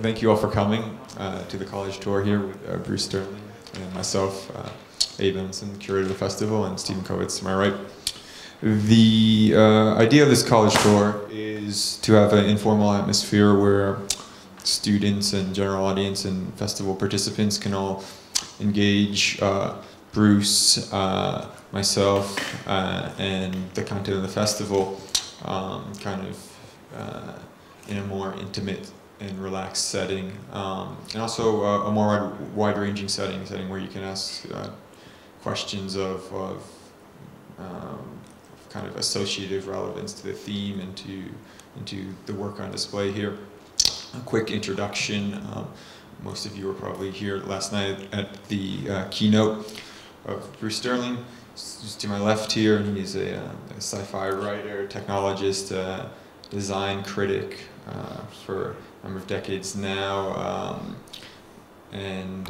thank you all for coming to the college tour here with Bruce Sterling and myself, Abe Emerson, curator of the festival, and Stephen Kovitz to my right. The idea of this college tour is to have an informal atmosphere where students and general audience and festival participants can all engage Bruce, myself, and the content of the festival kind of in a more intimate and relaxed setting, and also a more wide-ranging setting where you can ask questions of kind of associative relevance to the theme and into the work on display here. A quick introduction. Most of you were probably here last night at the keynote of Bruce Sterling. Just to my left here, and he's a sci-fi writer, technologist, design critic for a number of decades now. And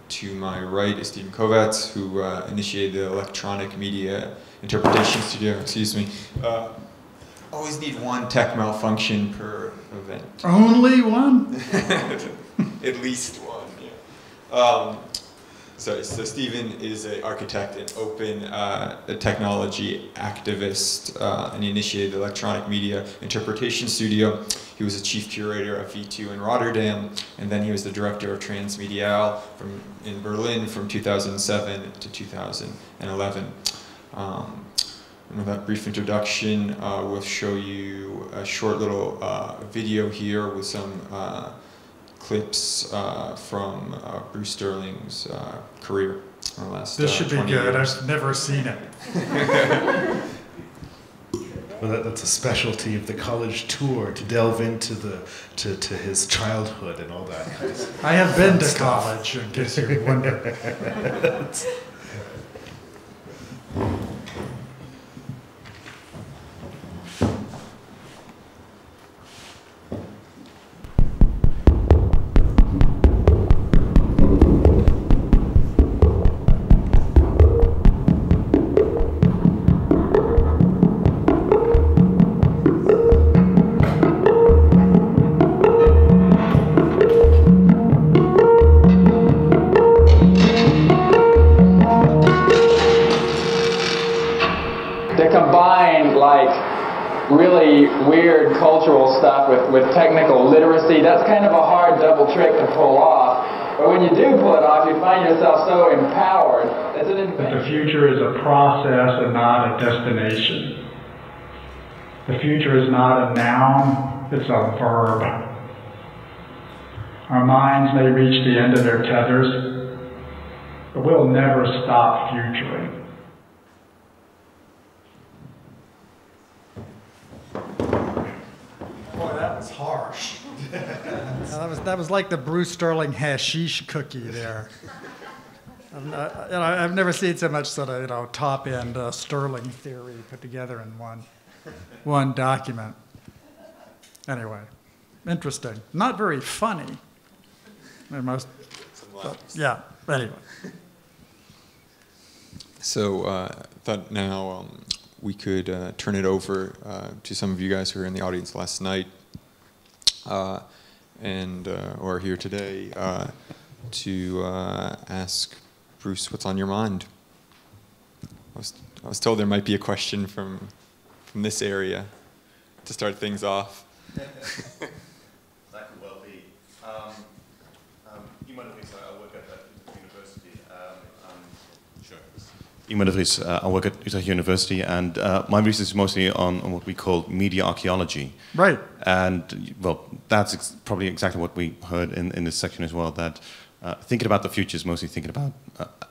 to my right is Stephen Kovitz, who initiated the electronic media interpretation studio. Excuse me. Always need one tech malfunction per event. Only one? At least one, yeah. So Stephen is an architect and open technology activist, and he initiated the electronic media interpretation studio. He was a chief curator of V2 in Rotterdam, and then he was the director of Transmediale in Berlin from 2007 to 2011. And with that brief introduction, we'll show you a short little video here with some clips from Bruce Sterling's career in the last This should be good. years. I've never seen it. Well, that's a specialty of the college tour, to delve into to his childhood and all that kind of stuff. I have been to college, in case you wonder. Really weird cultural stuff with technical literacy. That's kind of a hard double trick to pull off. But when you do pull it off, you find yourself so empowered. It's an invention. The future is a process and not a destination. The future is not a noun, it's a verb. Our minds may reach the end of their tethers, but we'll never stop futuring. Boy, that was harsh. that was like the Bruce Sterling hashish cookie there. I've never seen so much sort of top-end Sterling theory put together in one document. Anyway, interesting. Not very funny. Yeah. Anyway. So I thought now we could turn it over to some of you guys who were in the audience last night and or are here today to ask Bruce what's on your mind. I was told there might be a question from this area to start things off. That could well be. Iemand de Vries, I work at university. Iemand de Vries, I work at Utrecht University, and my research is mostly on what we call media archaeology. Right. And, well, that's probably exactly what we heard in this section as well, that thinking about the future is mostly thinking about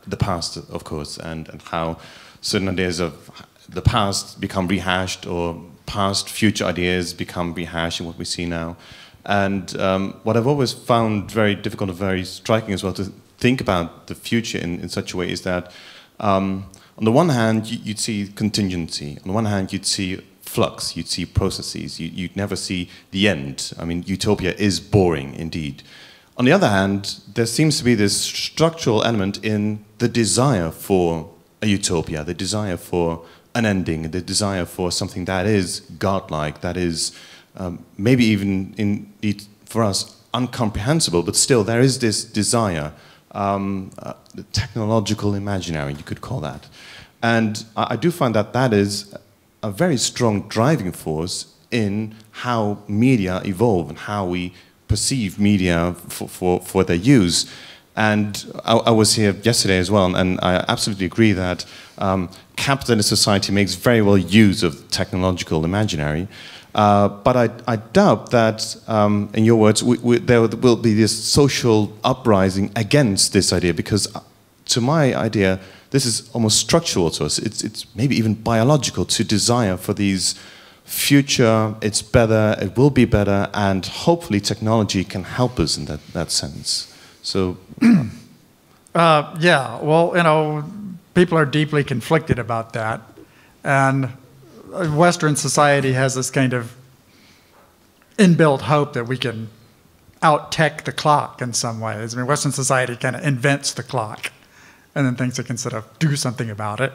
the past, of course, and how certain ideas of the past become rehashed, or past future ideas become rehashed in what we see now. And what I've always found very difficult and very striking as well to think about the future in such a way is that on the one hand, you'd see contingency. On the one hand, you'd see flux, you'd see processes, you'd never see the end. I mean, utopia is boring indeed. On the other hand, there seems to be this structural element in the desire for a utopia, the desire for an ending, the desire for something that is godlike, that is maybe even indeed for us incomprehensible, but still there is this desire, the technological imaginary, you could call that. And I do find that that is a very strong driving force in how media evolve and how we perceive media for their use. And I was here yesterday as well, and I absolutely agree that capitalist society makes very well use of technological imaginary. But I doubt that, in your words, there will be this social uprising against this idea, because to my idea, this is almost structural to us. It's maybe even biological to desire for these future, it's better, it will be better, and hopefully technology can help us in that sense. So, yeah, well, you know, people are deeply conflicted about that. And Western society has this kind of inbuilt hope that we can out-tech the clock in some ways. I mean, Western society kind of invents the clock and then thinks it can sort of do something about it.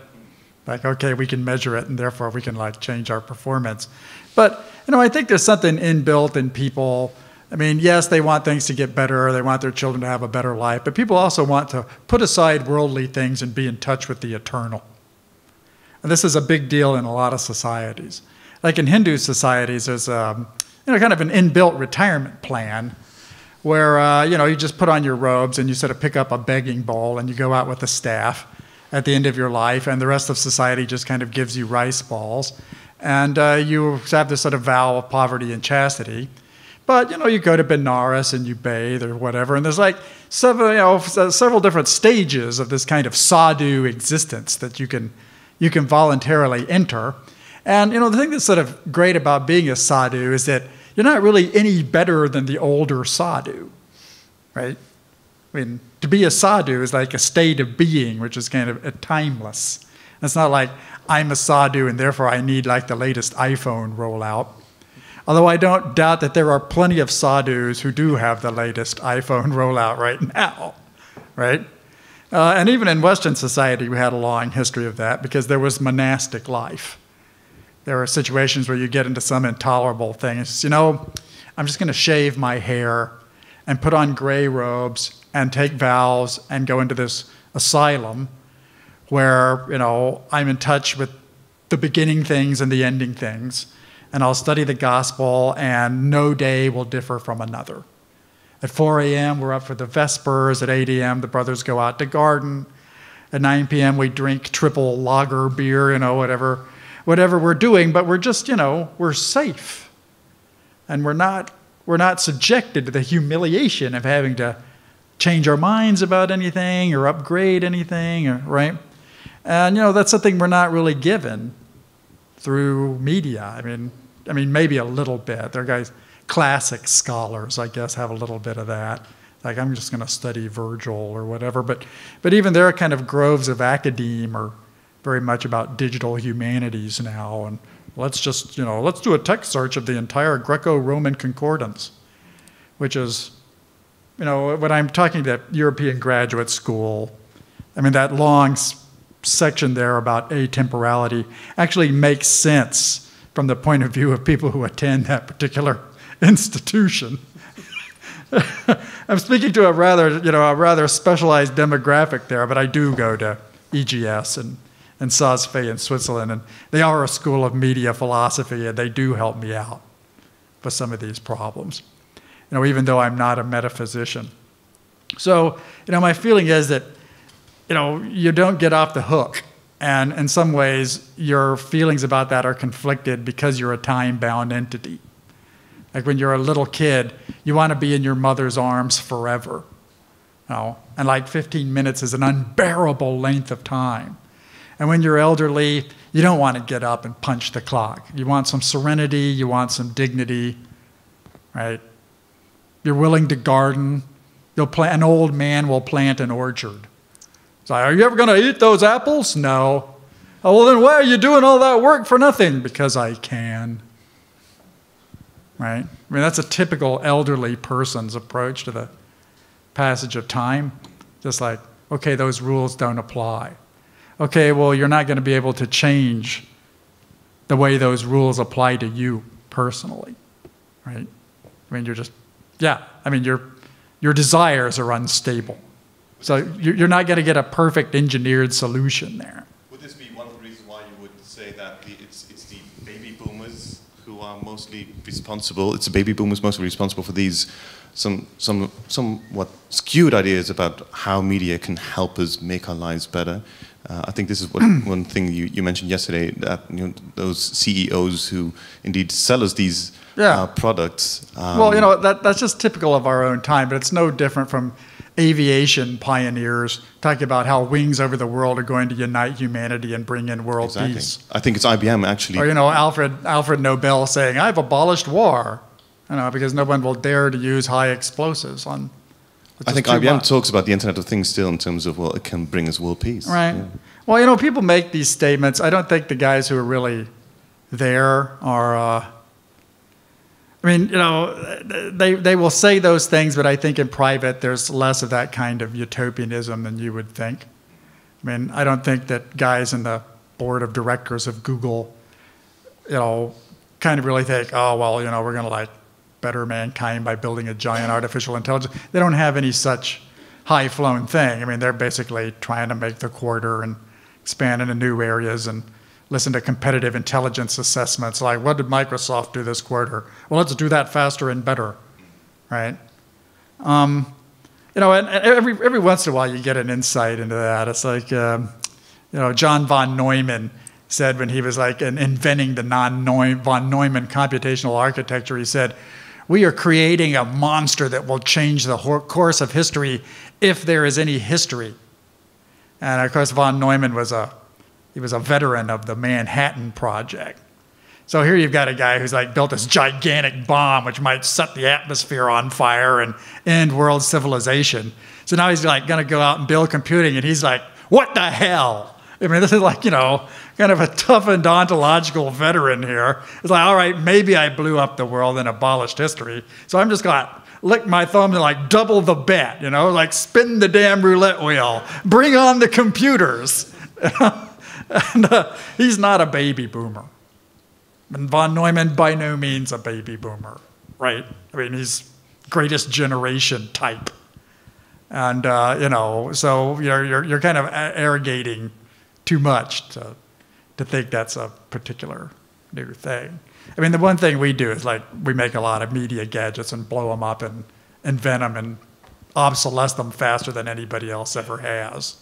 Like, okay, we can measure it and therefore we can like change our performance. But, you know, I think there's something inbuilt in people. I mean, yes, they want things to get better, they want their children to have a better life, but people also want to put aside worldly things and be in touch with the eternal. And this is a big deal in a lot of societies. Like in Hindu societies, there's kind of an inbuilt retirement plan where you just put on your robes and you sort of pick up a begging bowl and you go out with a staff at the end of your life, and the rest of society just kind of gives you rice balls. And you have this sort of vow of poverty and chastity. But, you go to Benares and you bathe or whatever, and there's like several different stages of this kind of sadhu existence that you can voluntarily enter. And, the thing that's sort of great about being a sadhu is that you're not really any better than the older sadhu, right? I mean, to be a sadhu is like a state of being, which is kind of timeless. It's not like I'm a sadhu and therefore I need like the latest iPhone rollout. Although I don't doubt that there are plenty of sadhus who do have the latest iPhone rollout right now, right? And even in Western society, we had a long history of that because there was monastic life. There are situations where you get into some intolerable thing. It's, I'm just going to shave my hair and put on gray robes and take vows and go into this asylum where, I'm in touch with the beginning things and the ending things. And I'll study the gospel, and no day will differ from another. At 4 a.m., we're up for the Vespers. At 8 a.m., the brothers go out to garden. At 9 p.m., we drink triple lager beer, whatever we're doing. But we're just, we're safe. And we're not subjected to the humiliation of having to change our minds about anything or upgrade anything, right? And, that's something we're not really given through media. I mean, maybe a little bit. There are guys, classic scholars, I guess, have a little bit of that. Like, I'm just going to study Virgil or whatever. But even their kind of groves of academe are very much about digital humanities now. And let's just, let's do a text search of the entire Greco-Roman Concordance, which is, when I'm talking to European graduate school, that long section there about atemporality actually makes sense from the point of view of people who attend that particular institution. I'm speaking to a rather specialized demographic there, but I do go to EGS and SOSFE in Switzerland, and they are a school of media philosophy, and they do help me out with some of these problems, even though I'm not a metaphysician. So, my feeling is that, you don't get off the hook. And in some ways, your feelings about that are conflicted because you're a time-bound entity. Like when you're a little kid, you want to be in your mother's arms forever. And like 15 minutes is an unbearable length of time. And when you're elderly, you don't want to get up and punch the clock. You want some serenity, you want some dignity, right? You're willing to garden. An old man will plant an orchard. It's like, are you ever going to eat those apples? No. Oh, well, then why are you doing all that work for nothing? Because I can. Right? That's a typical elderly person's approach to the passage of time. Just like, okay, those rules don't apply. Okay, well, you're not going to be able to change the way those rules apply to you personally. Right? You're just yeah, I mean, your desires are unstable. So you're not going to get a perfect engineered solution there. Would this be one of the reasons why you would say that it's the baby boomers who are mostly responsible? It's the baby boomers mostly responsible for these somewhat skewed ideas about how media can help us make our lives better. I think this is one thing you mentioned yesterday, that those CEOs who indeed sell us these products. Well, that's just typical of our own time, but it's no different from aviation pioneers talking about how wings over the world are going to unite humanity and bring in world peace. I think it's IBM actually. Or Alfred Nobel saying, "I've abolished war," because no one will dare to use high explosives on. I think IBM talks about the Internet of Things still in terms of, well, it can bring us world peace. Right. Yeah. Well, people make these statements. I don't think the guys who are really there are. They will say those things, but I think in private there's less of that kind of utopianism than you would think. I mean, I don't think that guys in the board of directors of Google, kind of really think, oh, well, we're going to better mankind by building a giant artificial intelligence. They don't have any such high-flown thing. I mean, they're basically trying to make the quarter and expand into new areas and listen to competitive intelligence assessments like, what did Microsoft do this quarter? Well, let's do that faster and better, right? And every once in a while you get an insight into that. It's like, John von Neumann said when he was inventing the von Neumann computational architecture, he said, we are creating a monster that will change the course of history if there is any history. And of course, von Neumann was a veteran of the Manhattan Project. So here you've got a guy who's built this gigantic bomb which might set the atmosphere on fire and end world civilization. So now he's going to go out and build computing, and he's like, what the hell? I mean, this is kind of a toughened ontological veteran here. It's like, all right, maybe I blew up the world and abolished history, so I'm just going to lick my thumb and double the bet, spin the damn roulette wheel, bring on the computers. And he's not a baby boomer. And von Neumann, by no means a baby boomer, right? I mean, he's greatest generation type. And, so you're kind of arrogating too much to think that's a particular new thing. I mean, the one thing we do is we make a lot of media gadgets and blow them up and invent them and obsolesce them faster than anybody else ever has.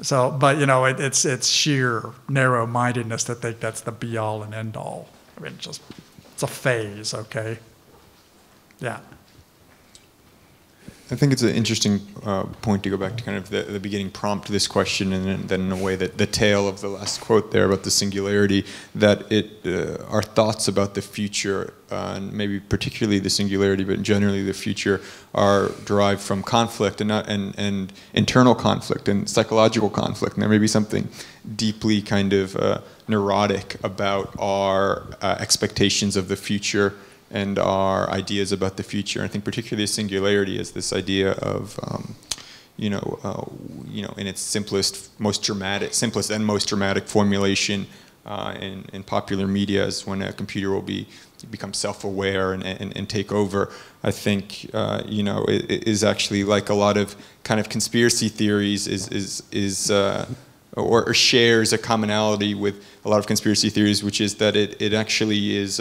So, but it's sheer narrow-mindedness to think that's the be-all and end-all. I mean, it's a phase, okay? Yeah. I think it's an interesting point to go back to kind of the beginning prompt to this question, and then in a way that the tail of the last quote there about the singularity, that our thoughts about the future, and maybe particularly the singularity, but generally the future, are derived from conflict and internal conflict and psychological conflict. And there may be something deeply kind of neurotic about our expectations of the future and our ideas about the future. I think particularly singularity is this idea of, in its simplest and most dramatic formulation in popular media is when a computer will become self-aware and take over. I think, it is actually like a lot of kind of conspiracy theories or shares a commonality with a lot of conspiracy theories, which is that it actually is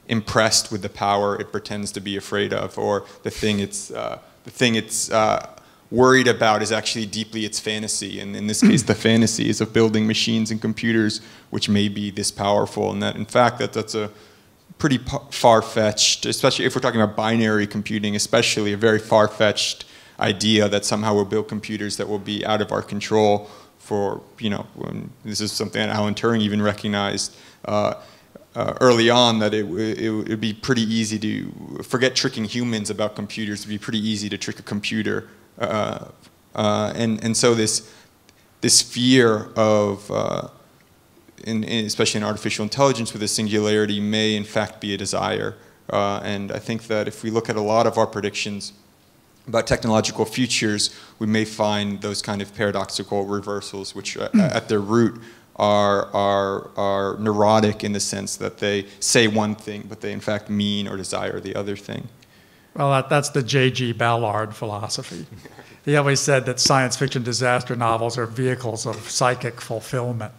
impressed with the power it pretends to be afraid of, or the thing it's worried about is actually deeply its fantasy. And in this case, the fantasy is of building machines and computers which may be this powerful, and that in fact that's a pretty far-fetched, especially if we're talking about binary computing, especially a very far-fetched idea that somehow we'll build computers that will be out of our control for, this is something that Alan Turing even recognized early on, that it would be pretty easy to forget tricking humans about computers. It'd be pretty easy to trick a computer, and so this fear of, especially in artificial intelligence with a singularity, may in fact be a desire. And I think that if we look at a lot of our predictions about technological futures, we may find those kind of paradoxical reversals, which at their root are neurotic in the sense that they say one thing, but they in fact mean or desire the other thing. Well, that's the J.G. Ballard philosophy. He always said that science fiction disaster novels are vehicles of psychic fulfillment.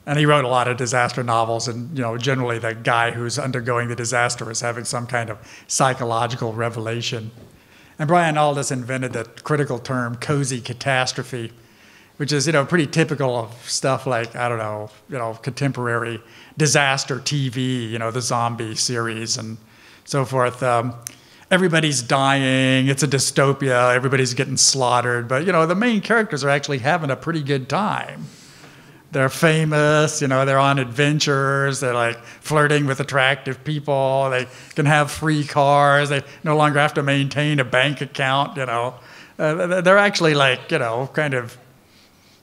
And he wrote a lot of disaster novels, and generally the guy who's undergoing the disaster is having some kind of psychological revelation. And Brian Aldiss invented the critical term cozy catastrophe, which is pretty typical of stuff like, I don't know, contemporary disaster TV, the zombie series and so forth. Everybody's dying, it's a dystopia, everybody's getting slaughtered, but the main characters are actually having a pretty good time. They're famous, they're on adventures, they're like flirting with attractive people, they can have free cars, they no longer have to maintain a bank account, They're actually like, kind of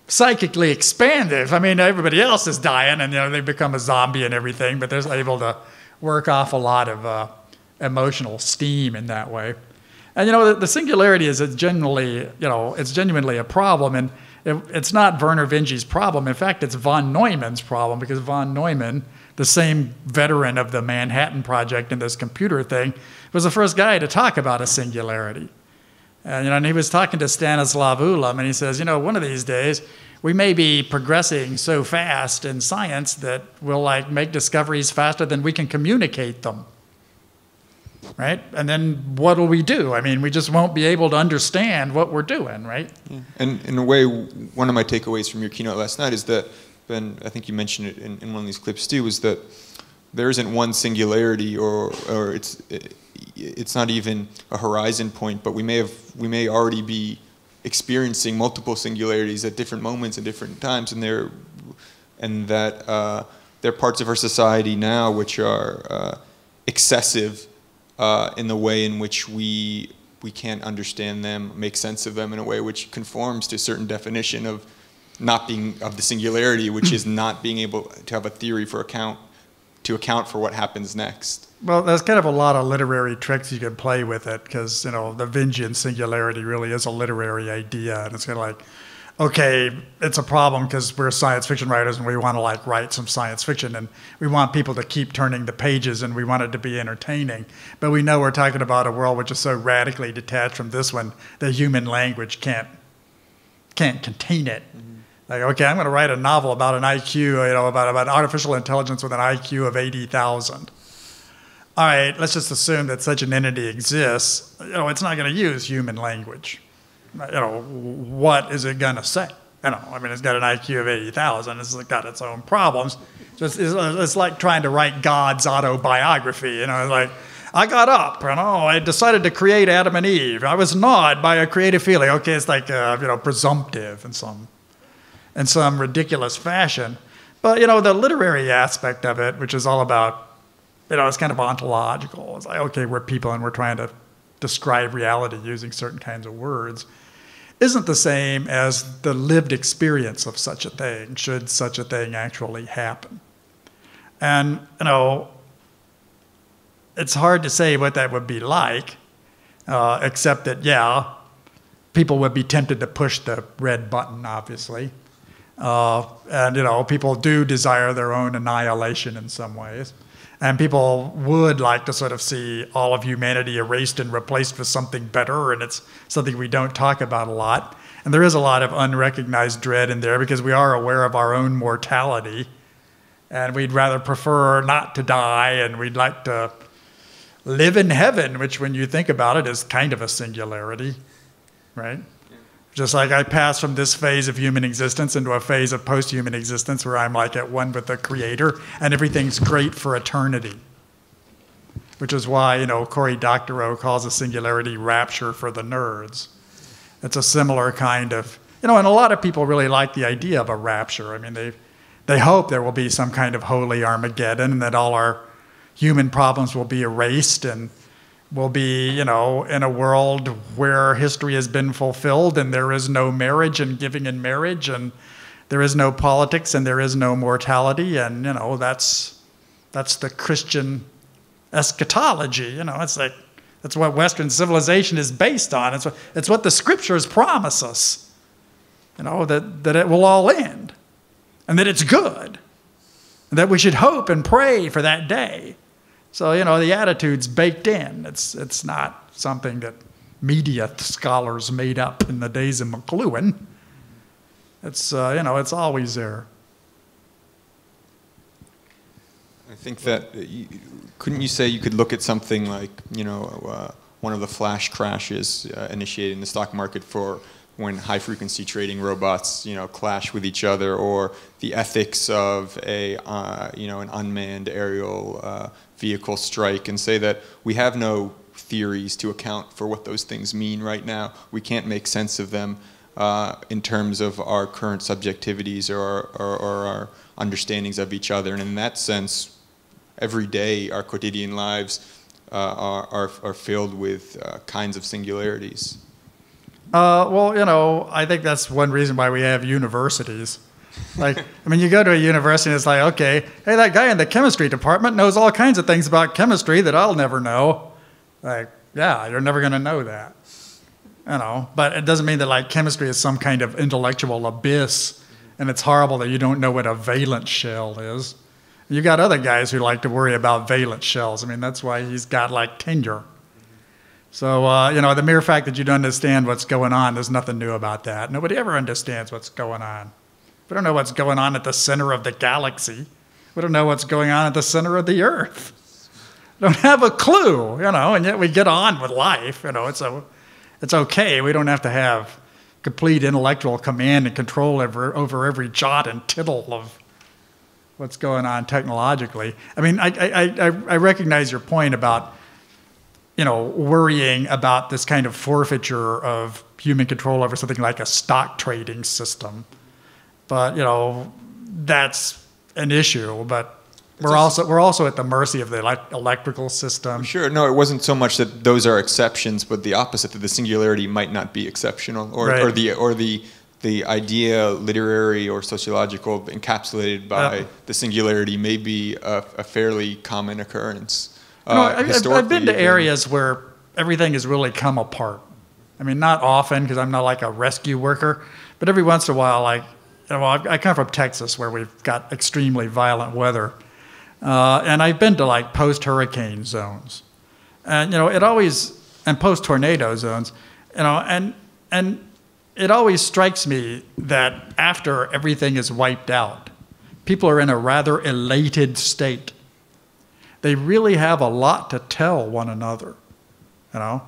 psychically expansive. I mean, everybody else is dying and, they become a zombie and everything, but they're able to work off a lot of emotional steam in that way. And, the singularity is genuinely, it's genuinely a problem, and it's not Werner Vinge's problem. In fact, it's von Neumann's problem, because von Neumann, the same veteran of the Manhattan Project and this computer thing, was the first guy to talk about a singularity. And he was talking to Stanislav Ulam, and he says, one of these days, we may be progressing so fast in science that we'll make discoveries faster than we can communicate them. Right? And then what will we do? I mean, we just won't be able to understand what we're doing, right? Yeah. And in a way, one of my takeaways from your keynote last night is that, Ben, I think you mentioned it in one of these clips too, was that there isn't one singularity, or it's not even a horizon point, but we may already be experiencing multiple singularities at different moments and different times, and that there are parts of our society now which are excessive in the way in which we can't understand them, make sense of them in a way which conforms to a certain definition of the singularity, which is not being able to have a theory to account for what happens next. Well, there's kind of a lot of literary tricks you can play with it, because the Vingian singularity really is a literary idea, and it's kind of like, okay, it's a problem because we're science fiction writers and we want to write some science fiction, and we want people to keep turning the pages and we want it to be entertaining. But we know we're talking about a world which is so radically detached from this one that human language can't contain it. Mm-hmm. Like, okay, I'm going to write a novel about an IQ, about artificial intelligence with an IQ of 80,000. All right, let's just assume that such an entity exists. It's not going to use human language. What is it going to say? It's got an IQ of 80,000. It's got its own problems. It's like trying to write God's autobiography. It's like, I got up, I decided to create Adam and Eve. I was gnawed by a creative feeling. Okay, it's like, presumptive in some ridiculous fashion. But, the literary aspect of it, which is all about, it's kind of ontological. It's like, okay, we're people and we're trying to describe reality using certain kinds of words, isn't the same as the lived experience of such a thing, should such a thing actually happen. And, it's hard to say what that would be like, except that, yeah, people would be tempted to push the red button, obviously. And, people do desire their own annihilation in some ways. And people would like to sort of see all of humanity erased and replaced with something better, and it's something we don't talk about a lot. And there is a lot of unrecognized dread in there because we are aware of our own mortality, and we'd rather prefer not to die, and we'd like to live in heaven, which when you think about it is kind of a singularity, right? Just like I pass from this phase of human existence into a phase of post-human existence where I'm at one with the Creator and everything's great for eternity. Which is why, Cory Doctorow calls a singularity rapture for the nerds. It's a similar kind of, and a lot of people really like the idea of a rapture. I mean, they hope there will be some kind of holy Armageddon and that all our human problems will be erased and we'll be, in a world where history has been fulfilled and there is no marriage and giving in marriage and there is no politics and there is no mortality, and, that's the Christian eschatology. It's like, that's what Western civilization is based on. It's what the scriptures promise us, that it will all end and that it's good and that we should hope and pray for that day. So, you know, the attitude's baked in. It's not something that media scholars made up in the days of McLuhan. It's, you know, it's always there. I think that, couldn't you say you could look at something like, you know, one of the flash crashes initiated in the stock market for when high-frequency trading robots, you know, clash with each other, or the ethics of a, you know, an unmanned aerial vehicle strike, and say that we have no theories to account for what those things mean right now. We can't make sense of them in terms of our current subjectivities or our understandings of each other. And in that sense, every day our quotidian lives are filled with kinds of singularities. Well, you know, I think that's one reason why we have universities. Like, I mean, you go to a university and it's like, okay, hey, that guy in the chemistry department knows all kinds of things about chemistry that I'll never know. Like, yeah, you're never going to know that. You know, but it doesn't mean that, like, chemistry is some kind of intellectual abyss and it's horrible that you don't know what a valence shell is. You got other guys who like to worry about valence shells. I mean, that's why he's got, like, tenure. So, you know, the mere fact that you don't understand what's going on, there's nothing new about that. Nobody ever understands what's going on. We don't know what's going on at the center of the galaxy. We don't know what's going on at the center of the Earth. We don't have a clue, you know, and yet we get on with life. You know, it's okay. We don't have to have complete intellectual command and control over every jot and tittle of what's going on technologically. I mean, I recognize your point about, you know, worrying about this kind of forfeiture of human control over something like a stock trading system. But, you know, that's an issue. But we're also at the mercy of the electrical system. Sure. No, it wasn't so much that those are exceptions, but the opposite, that the singularity might not be exceptional, or the idea, literary or sociological, encapsulated by the singularity may be a fairly common occurrence. You know, I've been to areas where everything has really come apart. I mean, not often, because I'm not like a rescue worker, but every once in a while, like, you know, I come from Texas, where we've got extremely violent weather, and I've been to, like, post-hurricane zones, and, you know, and post-tornado zones, you know, and it always strikes me that after everything is wiped out, people are in a rather elated state. They really have a lot to tell one another, you know.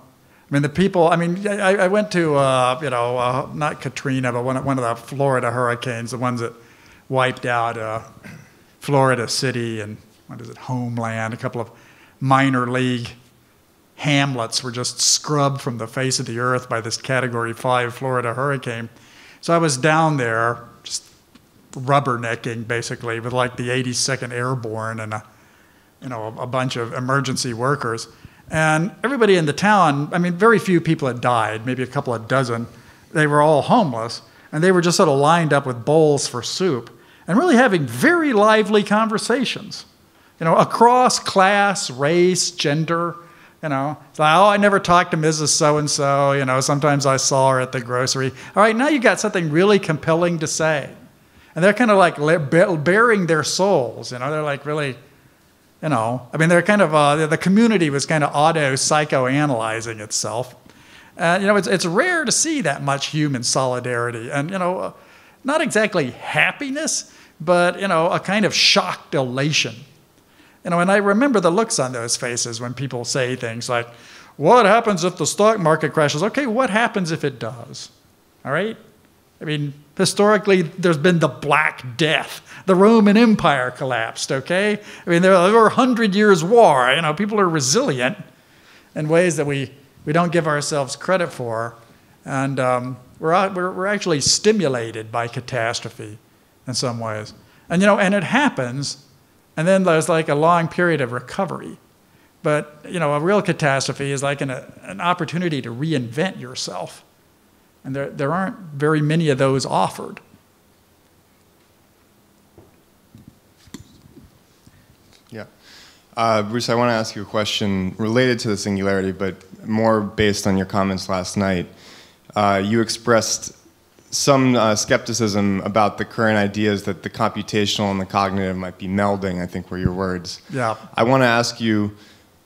I mean, the people, I mean, I went to, you know, not Katrina, but one of the Florida hurricanes, the ones that wiped out Florida City and, what is it, Homeland. A couple of minor league hamlets were just scrubbed from the face of the earth by this Category 5 Florida hurricane. So I was down there just rubbernecking, basically, with, like, the 82nd Airborne and a bunch of emergency workers. And everybody in the town, I mean, very few people had died, maybe a couple of dozen. They were all homeless, and they were just sort of lined up with bowls for soup and really having very lively conversations, you know, across class, race, gender, you know. It's like, oh, I never talked to Mrs. So-and-so, you know, sometimes I saw her at the grocery. All right, now you got something really compelling to say. And they're kind of like bearing their souls, you know, they're like really... You know, I mean, they're kind of, the community was kind of auto-psychoanalyzing itself. You know, it's rare to see that much human solidarity. And, you know, not exactly happiness, but, you know, a kind of shocked elation. You know, and I remember the looks on those faces when people say things like, what happens if the stock market crashes? Okay, what happens if it does? All right? I mean, historically, there's been the Black Death. The Roman Empire collapsed, okay? I mean, there were 100 years war. You know, people are resilient in ways that we don't give ourselves credit for. And we're actually stimulated by catastrophe in some ways. And, you know, and it happens, and then there's like a long period of recovery. But, you know, a real catastrophe is like an opportunity to reinvent yourself. And there aren't very many of those offered. Yeah. Bruce, I want to ask you a question related to the singularity, but more based on your comments last night. You expressed some skepticism about the current ideas that the computational and the cognitive might be melding, I think were your words. Yeah. I want to ask you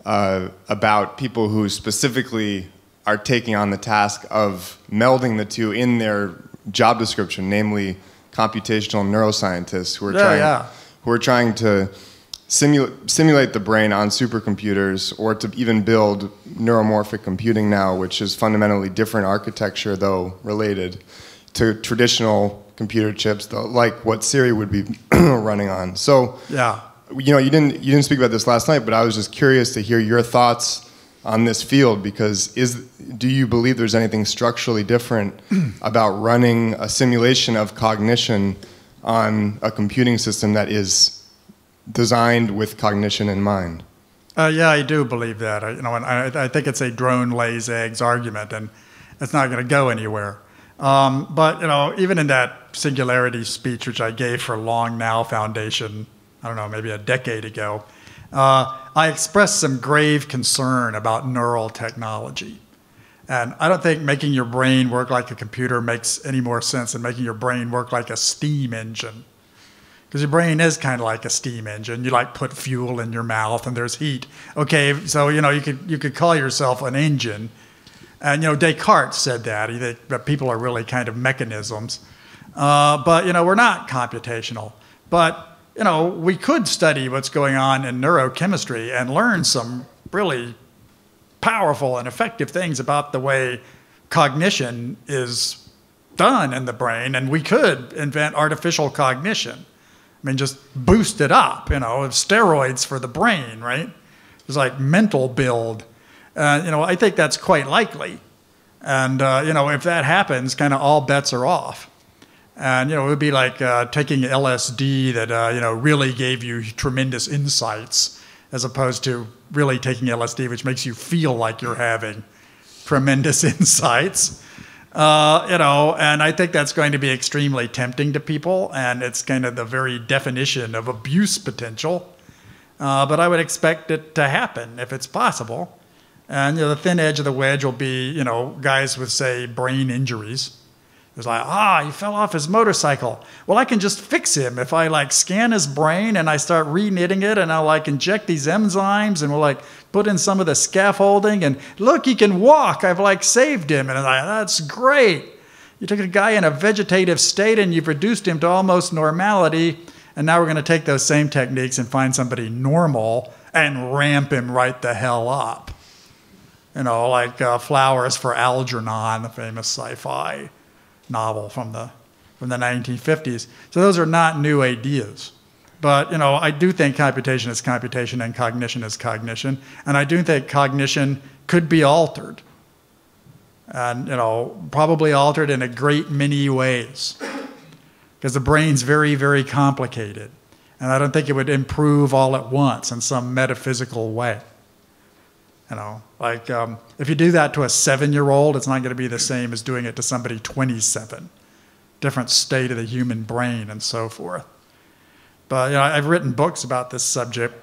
about people who specifically are taking on the task of melding the two in their job description, namely computational neuroscientists who are trying to simulate the brain on supercomputers, or to even build neuromorphic computing now, which is fundamentally different architecture, though related to traditional computer chips, like what Siri would be running on. So, Yeah. you know, you didn't speak about this last night, but I was just curious to hear your thoughts on this field, because do you believe there's anything structurally different about running a simulation of cognition on a computing system that is designed with cognition in mind? Yeah, I do believe that. And I think it's a drone lays eggs argument, and it's not going to go anywhere. But even in that Singularity speech, which I gave for Long Now Foundation, I don't know, maybe a decade ago, I expressed some grave concern about neural technology. And I don't think making your brain work like a computer makes any more sense than making your brain work like a steam engine. Because your brain is kind of like a steam engine. You like put fuel in your mouth and there's heat. Okay, so you could call yourself an engine. And Descartes said that people are really kind of mechanisms. But we're not computational. But we could study what's going on in neurochemistry and learn some really powerful and effective things about the way cognition is done in the brain. And we could invent artificial cognition. I mean, just boost it up, steroids for the brain, right? It's like mental build. I think that's quite likely. And, if that happens, kind of all bets are off. And, it would be like taking LSD that, really gave you tremendous insights, as opposed to really taking LSD, which makes you feel like you're having tremendous insights. And I think that's going to be extremely tempting to people, and it's kind of the very definition of abuse potential. But I would expect it to happen if it's possible. And the thin edge of the wedge will be, guys with, say, brain injuries. It's like, he fell off his motorcycle. Well, I can just fix him if I scan his brain and I start re-knitting it, and I'll inject these enzymes and we'll put in some of the scaffolding, and look, he can walk. I've saved him. And I'm like, that's great. You took a guy in a vegetative state and you've reduced him to almost normality, and now we're going to take those same techniques and find somebody normal and ramp him right the hell up. Flowers for Algernon, the famous sci-fi novel from the 1950s. So those are not new ideas. But, I do think computation is computation and cognition is cognition. And I do think cognition could be altered. And, probably altered in a great many ways. Because the brain's very, very complicated. And I don't think it would improve all at once in some metaphysical way. If you do that to a 7-year-old, it's not going to be the same as doing it to somebody 27. Different state of the human brain and so forth. But I've written books about this subject.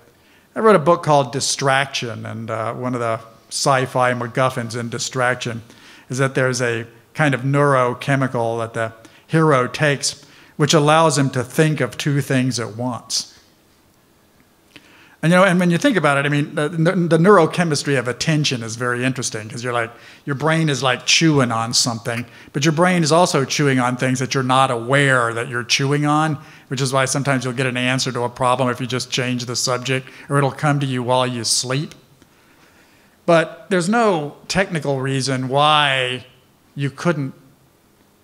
I wrote a book called Distraction, and one of the sci-fi MacGuffins in Distraction is that there's a kind of neurochemical that the hero takes, which allows him to think of two things at once. And and when you think about it, I mean, the neurochemistry of attention is very interesting, because your brain is chewing on something, but your brain is also chewing on things that you're not aware that you're chewing on, which is why sometimes you'll get an answer to a problem if you just change the subject, or it'll come to you while you sleep. But there's no technical reason why you couldn't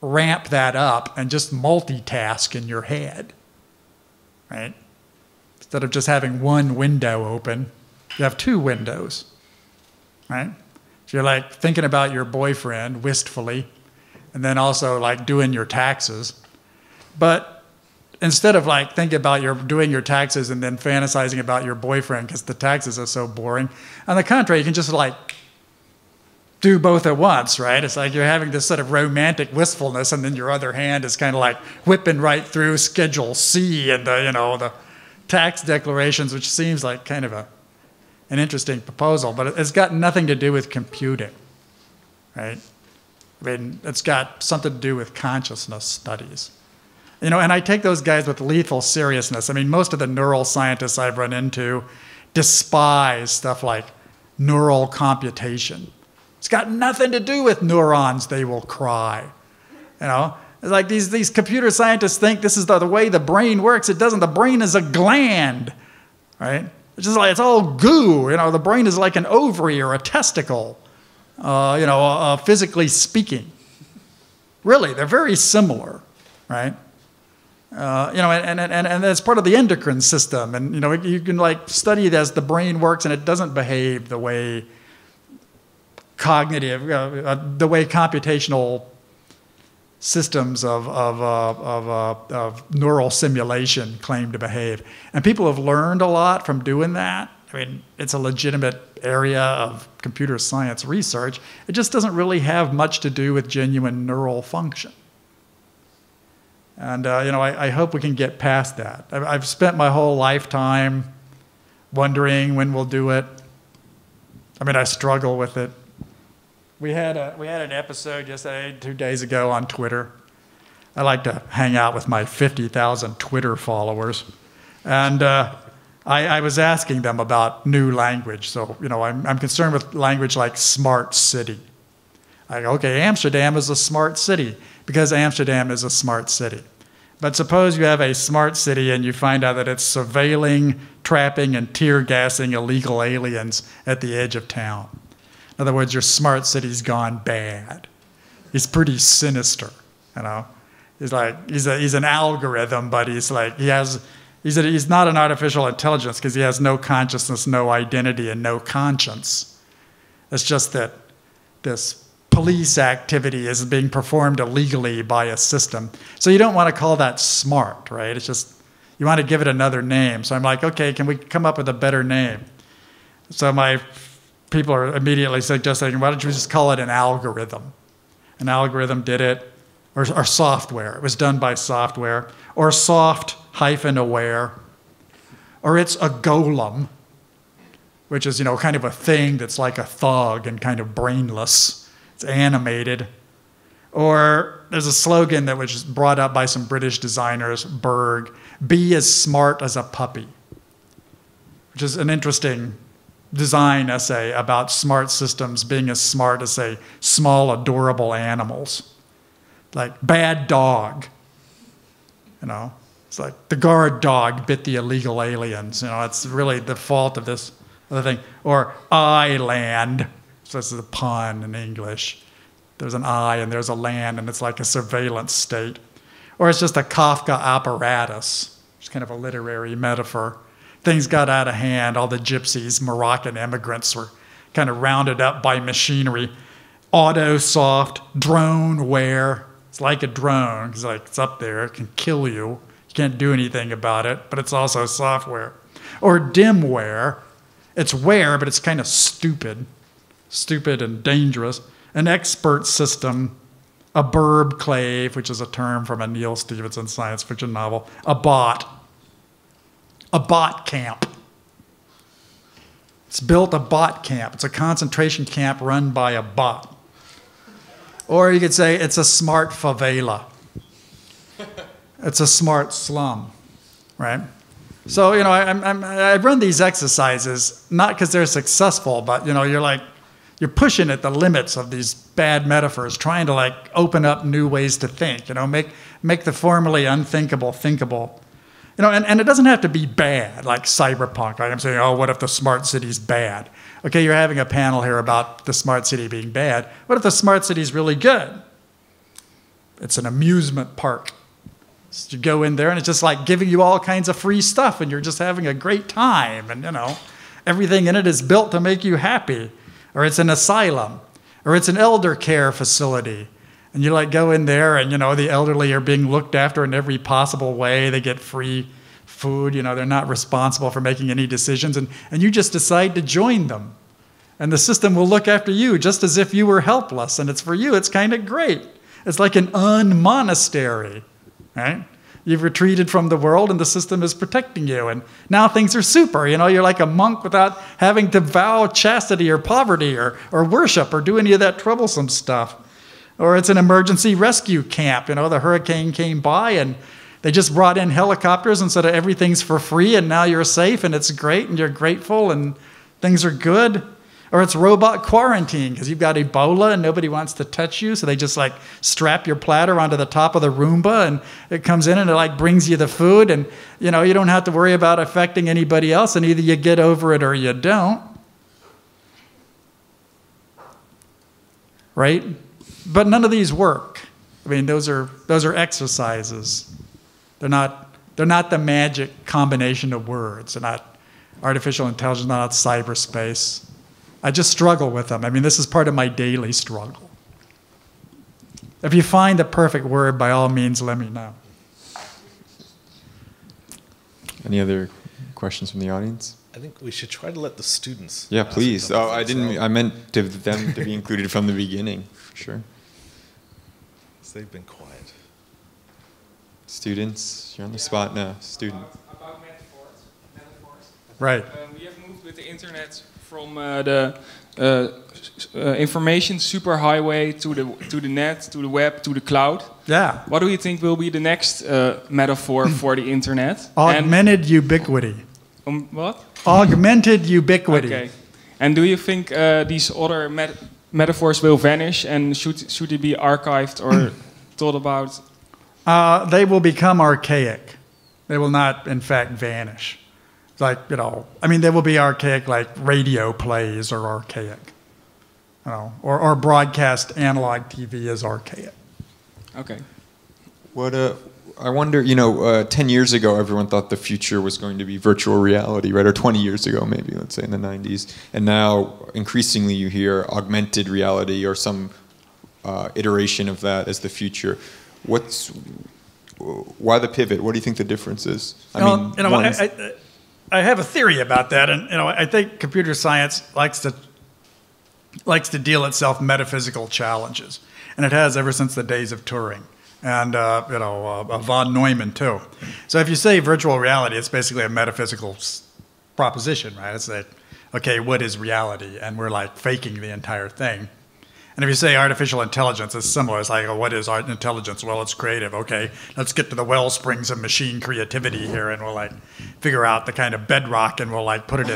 ramp that up and just multitask in your head, right? Instead of just having one window open, you have two windows, right? So you're thinking about your boyfriend wistfully, and then also doing your taxes. But instead of thinking about doing your taxes and then fantasizing about your boyfriend because the taxes are so boring, on the contrary, you can just do both at once, right? It's you're having this sort of romantic wistfulness, and then your other hand is kind of whipping right through Schedule C and the tax declarations, which seems like kind of an interesting proposal, but it's got nothing to do with computing, right? I mean, it's got something to do with consciousness studies. You know, and I take those guys with lethal seriousness. I mean, most of the neural scientists I've run into despise stuff like neural computation. It's got nothing to do with neurons, they will cry. You know, it's like these computer scientists think this is the way the brain works. It doesn't. The brain is a gland, right? It's just like, it's all goo. You know, the brain is like an ovary or a testicle, you know, physically speaking. Really, they're very similar, right? You know, and it's part of the endocrine system. And, you know, you can like study it as the brain works, and it doesn't behave the way cognitive, the way computational systems of neural simulation claim to behave. And people have learned a lot from doing that. I mean, it's a legitimate area of computer science research. It just doesn't really have much to do with genuine neural function. And, you know, I hope we can get past that. I've spent my whole lifetime wondering when we'll do it. I mean, I struggle with it. We had an episode just 2 days ago on Twitter. I like to hang out with my 50,000 Twitter followers. And I was asking them about new language. So, you know, I'm concerned with language like smart city. I go, okay, Amsterdam is a smart city because Amsterdam is a smart city. But suppose you have a smart city and you find out that it's surveilling, trapping, and tear gassing illegal aliens at the edge of town. In other words, your smart city's gone bad. He's pretty sinister, you know. He's like, he's an algorithm, but he's like, he's not an artificial intelligence because he has no consciousness, no identity, and no conscience. It's just that this police activity is being performed illegally by a system. So you don't want to call that smart, right? It's just, you want to give it another name. So I'm like, okay, can we come up with a better name? So my people are immediately suggesting, why don't you just call it an algorithm? An algorithm did it, or software. It was done by software, or soft-aware, or it's a golem, which is, you know, kind of a thing that's like a thug and kind of brainless. It's animated. Or there's a slogan that was brought up by some British designers, Berg, be as smart as a puppy, which is an interesting design essay about smart systems being as smart as, say, small, adorable animals. Like bad dog, you know. It's like the guard dog bit the illegal aliens. You know, it's really the fault of this other thing. Or island, so this is a pun in English. There's an I and there's a land, and it's like a surveillance state. Or it's just a Kafka apparatus. It's kind of a literary metaphor. Things got out of hand. All the gypsies, Moroccan immigrants were kind of rounded up by machinery. Auto-soft, drone-ware. It's like a drone. It's like, it's up there. It can kill you. You can't do anything about it, but it's also software. Or dimware. It's ware, but it's kind of stupid. Stupid and dangerous. An expert system. A burbclave, which is a term from a Neil Stephenson science fiction novel. A bot. A bot camp. It's built a bot camp. It's a concentration camp run by a bot. Or you could say it's a smart favela. It's a smart slum, right? So, you know, I run these exercises, not because they're successful, but, you know, you're pushing at the limits of these bad metaphors, trying to, like, open up new ways to think, you know, make the formerly unthinkable thinkable. You know, and it doesn't have to be bad, like cyberpunk. Right? I'm saying, oh, what if the smart city's bad? Okay, you're having a panel here about the smart city being bad. What if the smart city's really good? It's an amusement park. So you go in there, and it's just like giving you all kinds of free stuff, and you're just having a great time. And, you know, everything in it is built to make you happy. Or it's an asylum. Or it's an elder care facility. And you like go in there and, you know, the elderly are being looked after in every possible way. They get free food. You know, they're not responsible for making any decisions. And you just decide to join them. And the system will look after you just as if you were helpless. And it's for you, it's kind of great. It's like an unmonastery, right? You've retreated from the world and the system is protecting you. And now things are super. You know, you're like a monk without having to vow chastity or poverty or worship or do any of that troublesome stuff. Or it's an emergency rescue camp. You know, the hurricane came by and they just brought in helicopters and said everything's for free and now you're safe and it's great and you're grateful and things are good. Or it's robot quarantine because you've got Ebola and nobody wants to touch you. So they just like strap your platter onto the top of the Roomba and it comes in and it like brings you the food. And, you know, you don't have to worry about affecting anybody else. And either you get over it or you don't. Right? But none of these work. I mean, those are exercises. They're not the magic combination of words. They're not artificial intelligence, not cyberspace. I just struggle with them. I mean, this is part of my daily struggle. If you find the perfect word, by all means, let me know. Any other questions from the audience? I think we should try to let the students. Yeah, please. Oh, I didn't. I meant them to be included from the beginning, for sure. They've been quiet. Students, you're on the spot now. Student. About metaphors. Right. We have moved with the internet from the information superhighway to the net, to the web, to the cloud. Yeah. What do you think will be the next metaphor for the internet? Augmented ubiquity. What? Augmented ubiquity. Okay. And do you think these other metaphors will vanish, and should they be archived or thought about? They will become archaic. They will not, in fact, vanish. Like, you know, I mean, they will be archaic like radio plays are archaic. You know, or broadcast analog TV is archaic. Okay. What I wonder, you know, 10 years ago, everyone thought the future was going to be virtual reality, right? Or 20 years ago, maybe, let's say in the 90s. And now, increasingly, you hear augmented reality or some iteration of that as the future. Why the pivot? What do you think the difference is? I have a theory about that, and you know, I think computer science likes to deal itself metaphysical challenges, and it has ever since the days of Turing, and von Neumann too. So if you say virtual reality, it's basically a metaphysical proposition, right? It's like, okay, what is reality? And we're like faking the entire thing. And if you say artificial intelligence, it's similar. It's like, oh, what is art intelligence? Well, it's creative. Okay, let's get to the well springs of machine creativity here, and we'll like figure out the kind of bedrock, and we'll like put it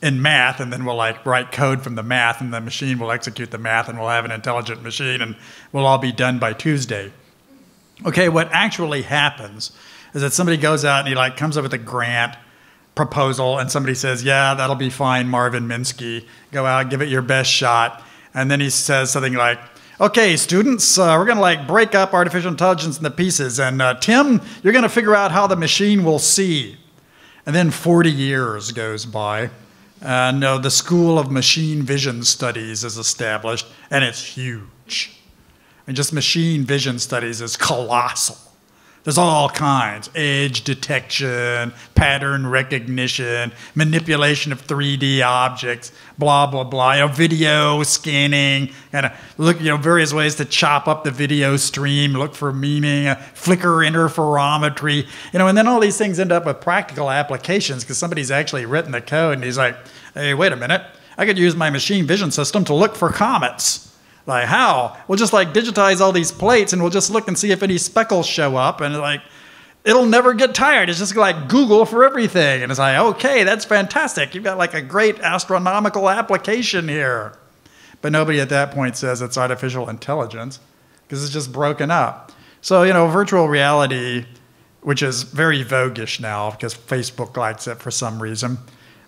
in math, and then we'll like write code from the math, and the machine will execute the math, and we'll have an intelligent machine, and we'll all be done by Tuesday. Okay, what actually happens is that somebody goes out and he like comes up with a grant proposal, and somebody says, yeah, that'll be fine, Marvin Minsky. Go out, give it your best shot. And then he says something like, okay, students, we're going to like break up artificial intelligence into pieces. And Tim, you're going to figure out how the machine will see. And then 40 years goes by. And the School of Machine Vision Studies is established. And it's huge. And just machine vision studies is colossal. There's all kinds, edge detection, pattern recognition, manipulation of 3D objects, blah, blah, blah, video scanning, and look, various ways to chop up the video stream, look for meaning, flicker interferometry, and then all these things end up with practical applications because somebody's actually written the code and he's like, hey, wait a minute, I could use my machine vision system to look for comets. Like, how? We'll just like digitize all these plates and we'll just look and see if any speckles show up, and like, it'll never get tired. It's just like Google for everything. And it's like, okay, that's fantastic. You've got like a great astronomical application here. But nobody at that point says it's artificial intelligence because it's just broken up. So, virtual reality, which is very voguish now because Facebook likes it for some reason,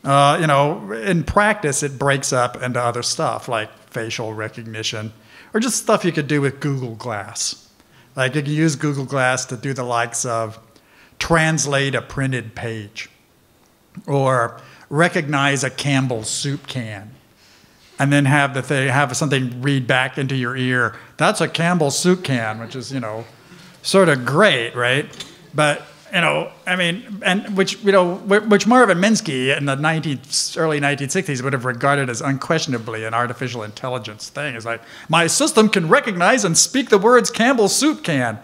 in practice, it breaks up into other stuff like facial recognition, or just stuff you could do with Google Glass. Like you can use Google Glass to do the likes of translate a printed page, or recognize a Campbell's soup can, and then have something read back into your ear. That's a Campbell's soup can, which is sort of great, right? But which Marvin Minsky in the early 1960s would have regarded as unquestionably an artificial intelligence thing. It's like, my system can recognize and speak the words Campbell's soup can.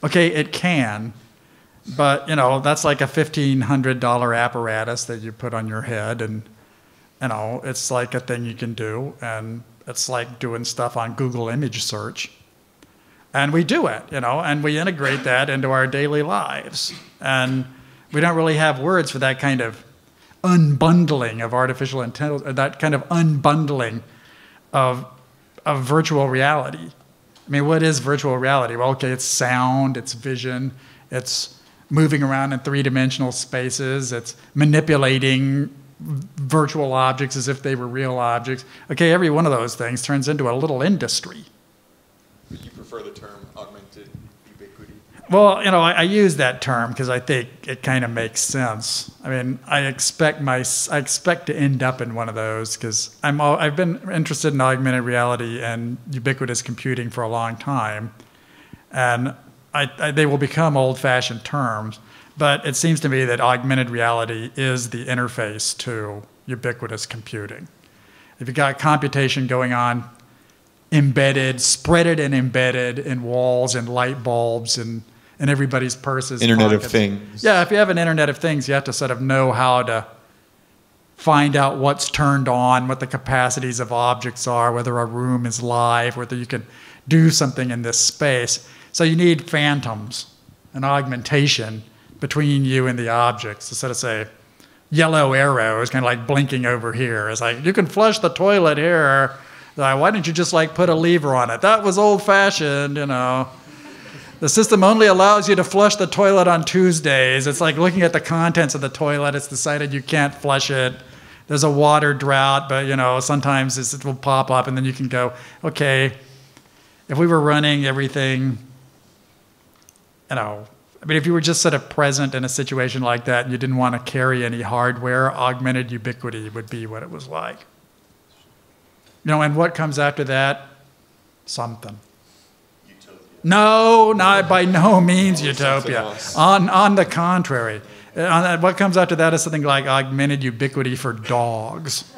Okay, it can, but that's like a $1,500 apparatus that you put on your head, and it's like a thing you can do, and it's like doing stuff on Google image search. And we do it, and we integrate that into our daily lives. And we don't really have words for that kind of unbundling of artificial intelligence, that kind of unbundling of virtual reality. I mean, what is virtual reality? Well, okay, it's sound, it's vision, it's moving around in three-dimensional spaces, it's manipulating virtual objects as if they were real objects. Okay, every one of those things turns into a little industry. Would you prefer the term augmented ubiquity? Well, I use that term because I think it kind of makes sense. I mean, I expect to end up in one of those because I've been interested in augmented reality and ubiquitous computing for a long time, and they will become old-fashioned terms. But it seems to me that augmented reality is the interface to ubiquitous computing. If you've got computation going on, spreaded and embedded in walls and light bulbs and in everybody's purses. Internet pockets. of Things. Yeah, if you have an Internet of Things, you have to sort of know how to find out what's turned on, what the capacities of objects are, whether a room is live, whether you can do something in this space. So you need phantoms, an augmentation between you and the objects. Instead of, say, yellow arrows kind of like blinking over here. It's like, you can flush the toilet here. Like, why didn't you just like put a lever on it? That was old-fashioned, The system only allows you to flush the toilet on Tuesdays. It's like looking at the contents of the toilet. It's decided you can't flush it. There's a water drought, but sometimes it will pop up and then you can go, okay, if we were running everything, if you were just sort of present in a situation like that and you didn't want to carry any hardware, augmented ubiquity would be what it was like. And what comes after that? Something. Utopia. No, not by no means utopia. On the contrary. What comes after that is something like augmented ubiquity for dogs.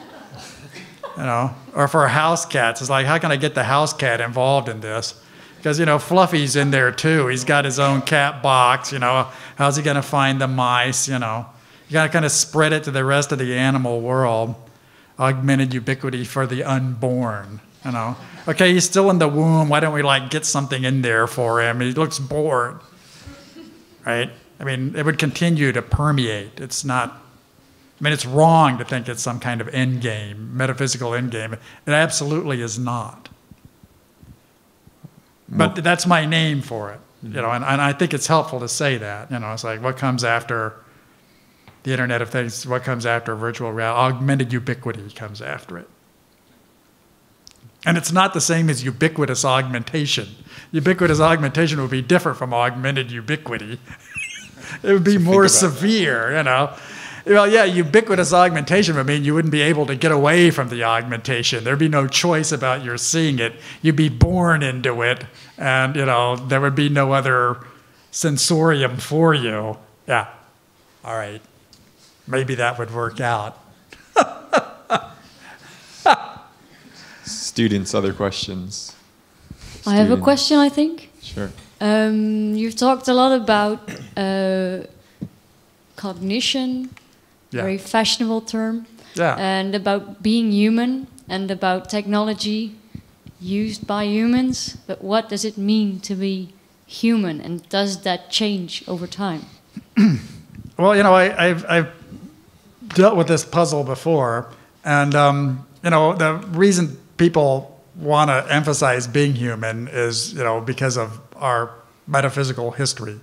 Or for house cats. It's like, how can I get the house cat involved in this? Because, Fluffy's in there too. He's got his own cat box, How's he going to find the mice, You got to kind of spread it to the rest of the animal world. Augmented ubiquity for the unborn, Okay, he's still in the womb. Why don't we get something in there for him? He looks bored, right? I mean, it would continue to permeate. It's not, it's wrong to think it's some kind of end game, metaphysical end game. It absolutely is not. But that's my name for it, and I think it's helpful to say that, it's like what comes after the Internet of Things, what comes after virtual reality? Augmented ubiquity comes after it. And it's not the same as ubiquitous augmentation. Ubiquitous augmentation would be different from augmented ubiquity. It would be more severe, Well, yeah, ubiquitous augmentation would mean you wouldn't be able to get away from the augmentation. There'd be no choice about your seeing it. You'd be born into it, and, there would be no other sensorium for you. Yeah, all right. Maybe that would work out. Students, other questions? I have a question, I think. Sure. You've talked a lot about cognition, very fashionable term, and about being human and about technology used by humans. But what does it mean to be human, and does that change over time? Well, I've dealt with this puzzle before, and the reason people want to emphasize being human is because of our metaphysical history,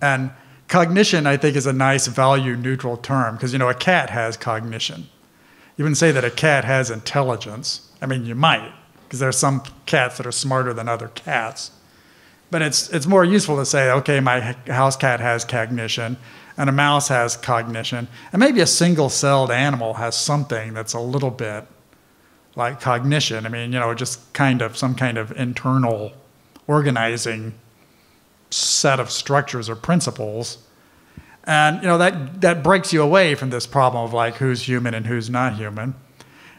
and cognition I think is a nice value neutral term because a cat has cognition. You wouldn't say that a cat has intelligence. I mean, you might, because there are some cats that are smarter than other cats, but it's more useful to say, okay, my house cat has cognition. And a mouse has cognition. And maybe a single-celled animal has something that's a little bit like cognition. I mean, just some kind of internal organizing set of structures or principles. And, that breaks you away from this problem of who's human and who's not human.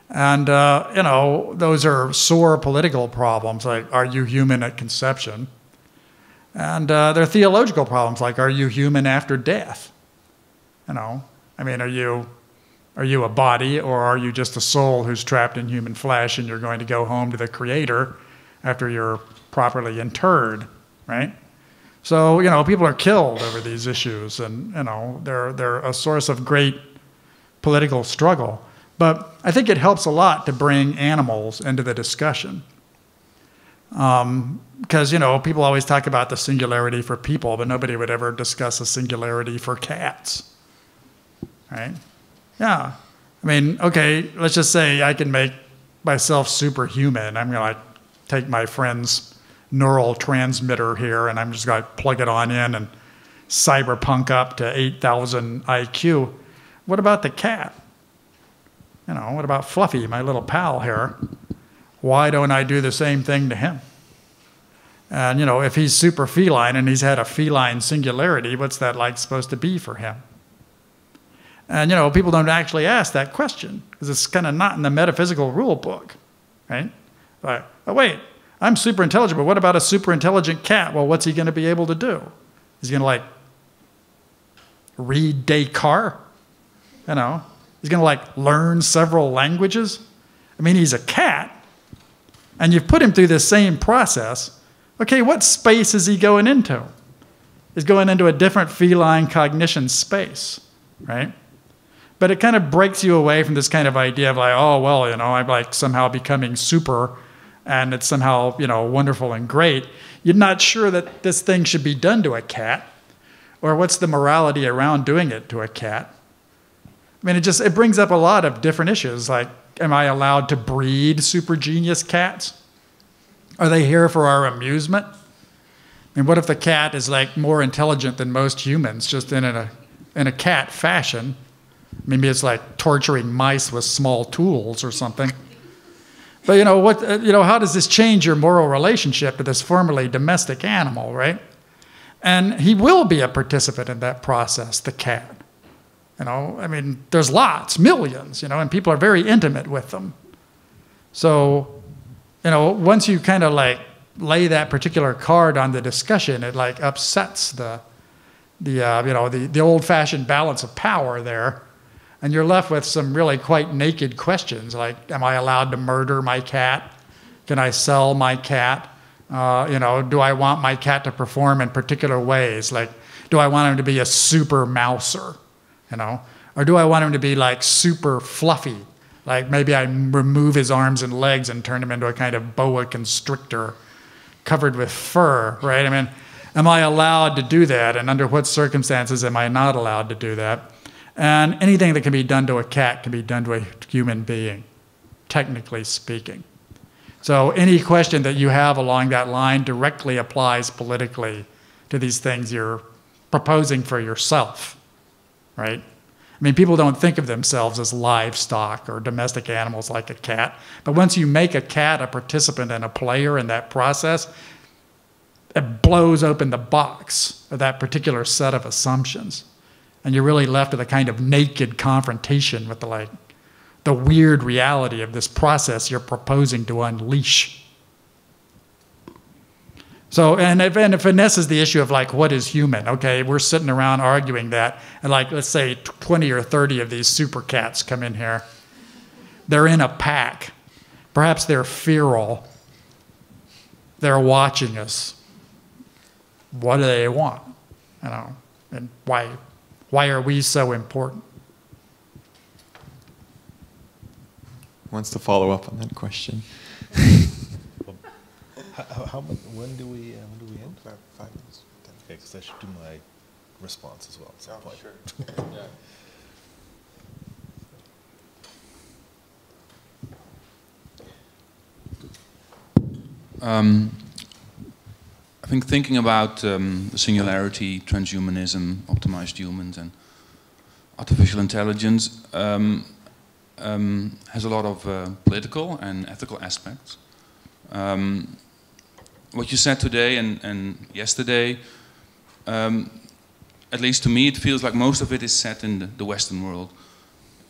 And, those are sore political problems, like, are you human at conception? And there are theological problems like, are you human after death? Are you a body, or are you just a soul who's trapped in human flesh and you're going to go home to the Creator after you're properly interred, right? So, people are killed over these issues, and, they're a source of great political struggle. But I think it helps a lot to bring animals into the discussion. Because, people always talk about the singularity for people, but nobody would ever discuss a singularity for cats, right? Yeah. I mean, okay, let's just say I can make myself superhuman. I'm going to take my friend's neural transmitter here, and I'm just going to plug it on in and cyberpunk up to 8,000 IQ. What about the cat? What about Fluffy, my little pal here? Why don't I do the same thing to him? And, if he's super feline and he's had a feline singularity, what's that supposed to be for him? And, people don't actually ask that question because it's kind of not in the metaphysical rule book, right? Like, oh, wait, I'm super intelligent, but what about a super intelligent cat? Well, what's he going to be able to do? He's going to, read Dekker? He's going to, learn several languages? I mean, he's a cat, and you've put him through this same process. Okay, what space is he going into? He's going into a different feline cognition space, right? But it kind of breaks you away from this kind of idea of oh, well, I'm somehow becoming super, and it's somehow, wonderful and great. You're not sure that this thing should be done to a cat, or what's the morality around doing it to a cat. I mean, it brings up a lot of different issues, am I allowed to breed super genius cats? Are they here for our amusement? I mean, what if the cat is more intelligent than most humans, just in a cat fashion? Maybe it's torturing mice with small tools or something. But how does this change your moral relationship to this formerly domestic animal, right? And he will be a participant in that process, the cat. I mean, there's lots, millions, and people are very intimate with them. So, once you kind of lay that particular card on the discussion, it upsets the old-fashioned balance of power there. And you're left with some really quite naked questions, am I allowed to murder my cat? Can I sell my cat? Do I want my cat to perform in particular ways? Do I want him to be a super mouser? Or do I want him to be super fluffy? Maybe I remove his arms and legs and turn him into a kind of boa constrictor covered with fur, right? I mean, am I allowed to do that? And under what circumstances am I not allowed to do that? And anything that can be done to a cat can be done to a human being, technically speaking. So any question that you have along that line directly applies politically to these things you're proposing for yourself, right? I mean, people don't think of themselves as livestock or domestic animals like a cat. But once you make a cat a participant and a player in that process, it blows open the box of that particular set of assumptions. And you're really left with a kind of naked confrontation with the weird reality of this process you're proposing to unleash. So, and it finesses the issue of what is human? Okay, we're sitting around arguing that, and let's say 20 or 30 of these super cats come in here. They're in a pack. Perhaps they're feral. They're watching us. What do they want? And why are we so important? Wants to follow up on that question. When do we end? About 5 minutes. Okay, because I should do my response as well at some point. Sure. I think thinking about singularity, transhumanism, optimized humans, and artificial intelligence has a lot of political and ethical aspects. What you said today and yesterday, at least to me, it feels like most of it is set in the Western world.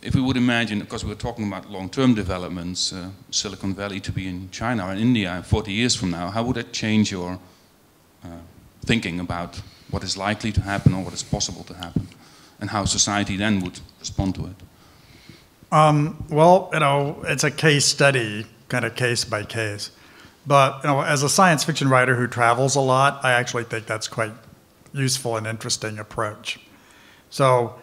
If we would imagine, because we were talking about long-term developments, Silicon Valley to be in China or in India 40 years from now, how would that change your thinking about what is likely to happen or what is possible to happen, and how society then would respond to it? Well, it's a case study, kind of case by case. But as a science fiction writer who travels a lot, I actually think that's quite useful and interesting approach. So,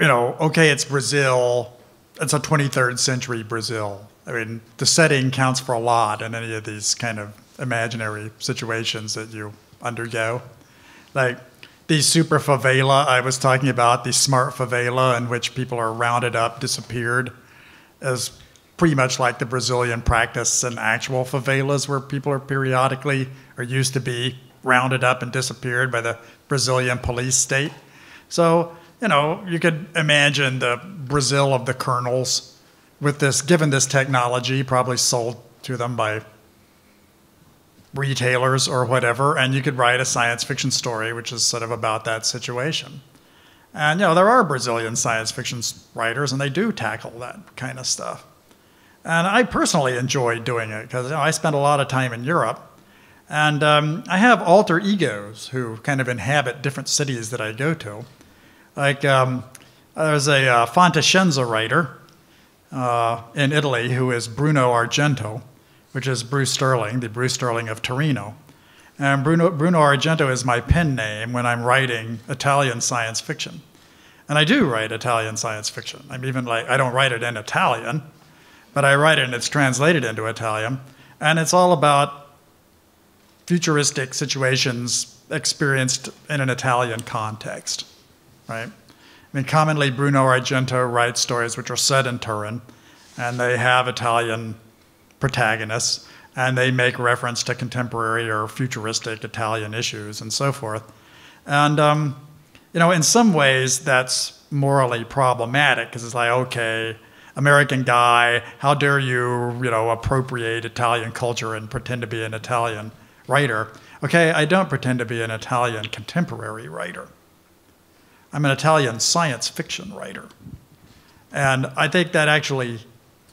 okay, it's Brazil. It's a 23rd century Brazil. I mean, the setting counts for a lot in any of these kind of imaginary situations that you undergo. Like these super favela I was talking about, the smart favela in which people are rounded up, disappeared, is pretty much like the Brazilian practice in actual favelas where people are periodically, or used to be, rounded up and disappeared by the Brazilian police state. So, you could imagine the Brazil of the colonels with this, given this technology, probably sold to them by retailers or whatever, and you could write a science fiction story which is sort of about that situation. And, there are Brazilian science fiction writers, and they do tackle that kind of stuff. And I personally enjoy doing it because I spend a lot of time in Europe. And I have alter egos who kind of inhabit different cities that I go to. Like there's a Fantascienza writer in Italy who is Bruno Argento, which is Bruce Sterling, the Bruce Sterling of Torino. And Bruno Argento is my pen name when I'm writing Italian science fiction. And I do write Italian science fiction. I'm even I don't write it in Italian, but I write it and it's translated into Italian. And it's all about futuristic situations experienced in an Italian context, right? I mean, commonly Bruno Argento writes stories which are set in Turin, and they have Italian protagonists, and they make reference to contemporary or futuristic Italian issues and so forth. And, in some ways that's morally problematic because it's like, okay, American guy, how dare you, appropriate Italian culture and pretend to be an Italian writer. Okay, I don't pretend to be an Italian contemporary writer. I'm an Italian science fiction writer. And I think that actually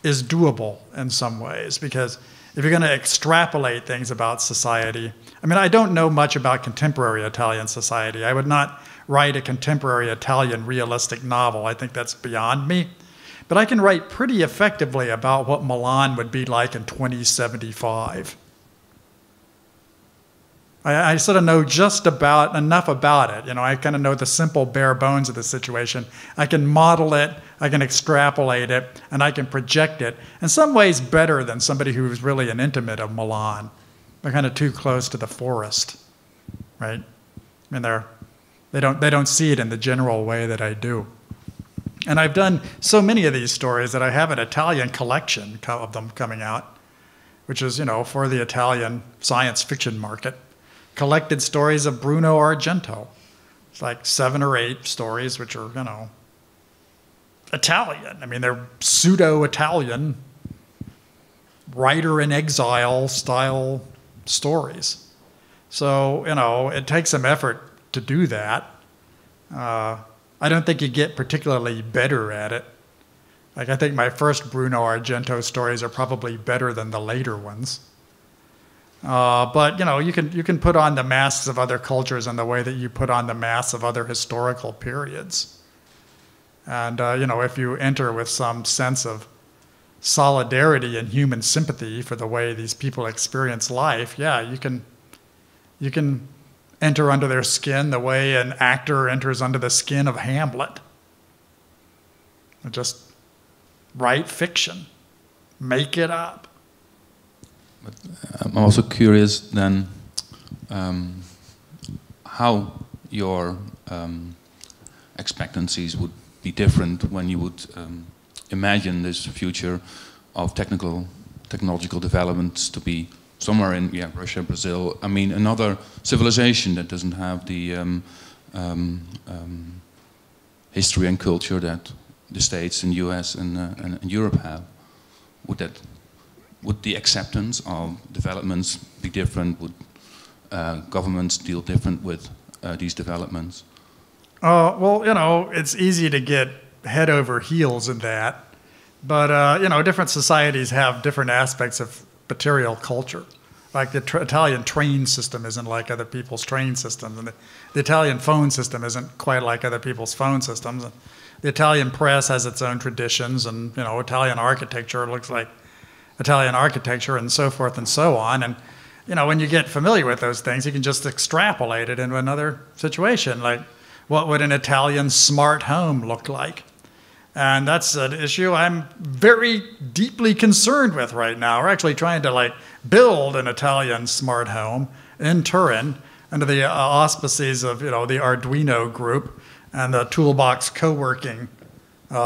is doable in some ways because if you're going to extrapolate things about society, I don't know much about contemporary Italian society. I would not write a contemporary Italian realistic novel. I think that's beyond me. But I can write pretty effectively about what Milan would be like in 2075. I sort of know just about enough about it. I kind of know the simple bare bones of the situation. I can model it, I can extrapolate it, and I can project it. In some ways better than somebody who's really an intimate of Milan. They're kind of too close to the forest, right? They don't see it in the general way that I do. And I've done so many of these stories that I have an Italian collection of them coming out, which is, for the Italian science fiction market. Collected stories of Bruno Argento. It's like 7 or 8 stories which are, Italian. They're pseudo-Italian, writer in exile style stories. So, it takes some effort to do that. I don't think you get particularly better at it. I think my first Bruno Argento stories are probably better than the later ones. But you can put on the masks of other cultures in the way that you put on the masks of other historical periods. And if you enter with some sense of solidarity and human sympathy for the way these people experience life, yeah, you can enter under their skin the way an actor enters under the skin of Hamlet. Just write fiction, make it up. But I'm also curious then how your expectancies would be different when you would imagine this future of technological developments to be somewhere in Russia, Brazil. Another civilization that doesn't have the history and culture that the States and US and Europe have. Would the acceptance of developments be different? Would governments deal different with these developments? Well, it's easy to get head over heels in that. But, different societies have different aspects of material culture. Like the Italian train system isn't like other people's train systems. And the Italian phone system isn't quite like other people's phone systems. The Italian press has its own traditions. And, Italian architecture looks like Italian architecture and so forth and so on. And, you know, when you get familiar with those things, you can just extrapolate it into another situation. Like, what would an Italian smart home look like? And that's an issue I'm very deeply concerned with right now. We're actually trying to like build an Italian smart home in Turin under the auspices of, you know, the Arduino group and the Toolbox co-working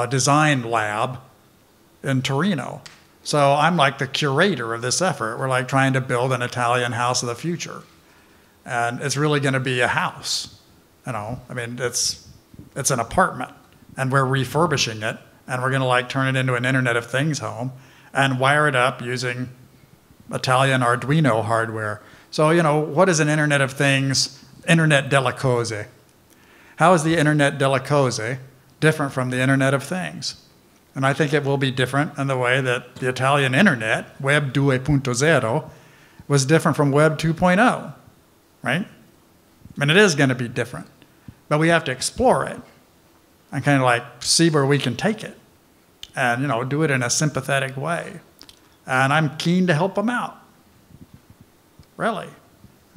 design lab in Torino. So I'm like the curator of this effort. We're like trying to build an Italian house of the future. And it's really going to be a house. You know, I mean, it's an apartment. And we're refurbishing it, and we're going to like turn it into an Internet of Things home and wire it up using Italian Arduino hardware. So, you know, what is an Internet of Things, Internet delle cose? How is the Internet delle cose different from the Internet of Things? And I think it will be different in the way that the Italian Internet, Web 2.0, was different from Web 2.0, right? I mean, it is going to be different, but we have to explore it and kind of like see where we can take it and, you know, do it in a sympathetic way. And I'm keen to help them out. Really.